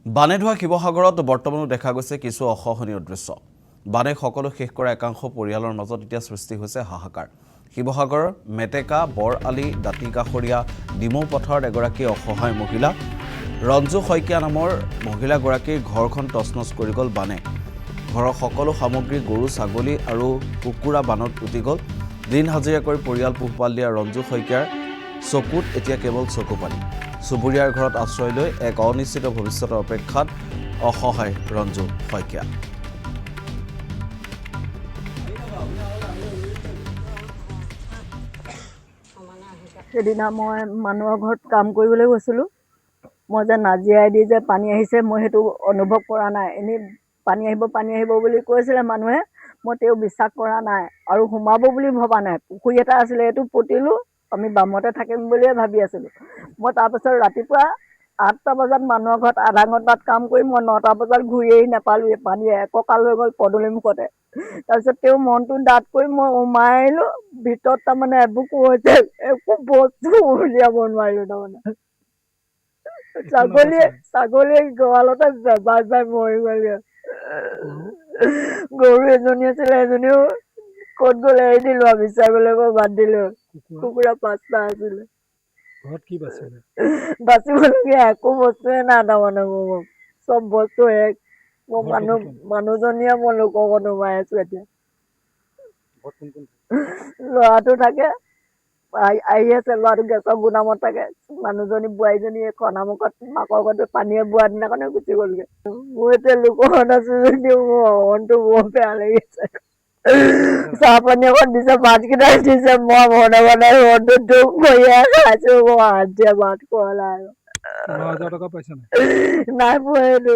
বানে ধোৱা শিৱসাগৰত বৰ্তমানো দেখা গৈছে কিছু অসহনীয় দৃশ্য। বানে সকলো শেষ কৰা একাংশ পৰিয়ালৰ মাজত এতিয়া সৃষ্টি হৈছে হাহাকাৰ। শিৱসাগৰৰ মেটেকা, বৰআলি, দাঁতিকাষৰীয়া, ডিমৌ পথাৰত এগৰাকী অসহায় মহিলা ৰঞ্জু শইকীয়া নামৰ মহিলাগৰাকীৰ ঘৰখন তছনছ কৰি গ'ল বানে। ঘৰৰ সকলো সামগ্ৰী গৰু, ছাগলী আৰু কুকুৰা বানত উটি গ'ল। দিন হাজিৰা কৰি পৰিয়াল পোহপাল দিয়া ৰঞ্জু শইকীয়াৰ চকুত এতিয়া কেৱল চকুপানী। চুবুৰীয়াৰ ঘৰত আশ্ৰয় লৈ এক অনিশ্চিত ভৱিষ্যতৰ অপেক্ষাত অসহায় ৰঞ্জু শইকীয়া। সেইদিনা মই মানুহৰ ঘৰত কাম কৰিবলৈ গৈছিলোঁ। মই যে নাজিৰাই দি যে পানী আহিছে মই সেইটো অনুভৱ কৰা নাই। এনেই পানী আহিব বুলি কৈছিলে মানুহে, মই তেওঁ বিশ্বাস কৰা নাই আৰু সোমাব বুলি ভবা নাই। পুখুৰী এটা আছিলে, এইটো পুতিলোঁ, আমি বামতে থাকিম বুলিয়ে ভাবি আছিলোঁ। মই তাৰপাছত ৰাতিপুৱা 8টা বজাত মানুহৰ ঘৰত আধা ঘণ্টাত কাম কৰি মই 9টা বজাত ঘূৰি আহি নাপালোঁৱে। পানী একঁকাল হৈ গ'ল পদূলি মুখতে। তাৰপিছত তেওঁ মনটো ডাঠ কৰি মই সোমাই আহিলোঁ। ভিতৰত তাৰমানে এবুকু হৈছে, একো বস্তু উলিয়াব নোৱাৰিলোঁ। তাৰমানে ছাগলীয়ে গঁৰালতে বেবাই মৰি গ'লগৈ। গৰু এজনী আছিলে, এজনীও ক'ত গ'ল এৰি দিলোঁ আৰু বিচাৰিবলৈ গৈ বাদ দিলোঁ। কুকুৰা 5টা আছিলে। ঘৰত কি বাচিলে? বাচিবলগীয়া একো বস্তুৱে নাই তাৰমানে মোৰ। চব বস্তু শেষ। মই মানুহজনীয়ে মই লোকৰ ঘৰত সোমাই আছোঁ এতিয়া। ল'ৰাটো থাকে, আহি আছে, ল'ৰাটো গেছৰ গুদামত থাকে। মানুহজনী বোৱাৰীজনী খনামুখত মাকৰ ঘৰতো পানীয়ে বোৱা দিনাখনে গুচি গ'লগৈ। মোৰ এতিয়া লোকৰ ঘৰত আছোঁ যদিও মোৰ মনটো বৰ বেয়া লাগিছে। চাহ পানী অকণ দিছে, ভাতকেইটা দিছে, মই বনাই ৰ'দত দুখ কৰিয়ে খাইছোঁ। মই হাত দিয়া ভাত খোৱা নাই। 9,000 টকা পাইছা নাই? নাই পোৱা সেইটো।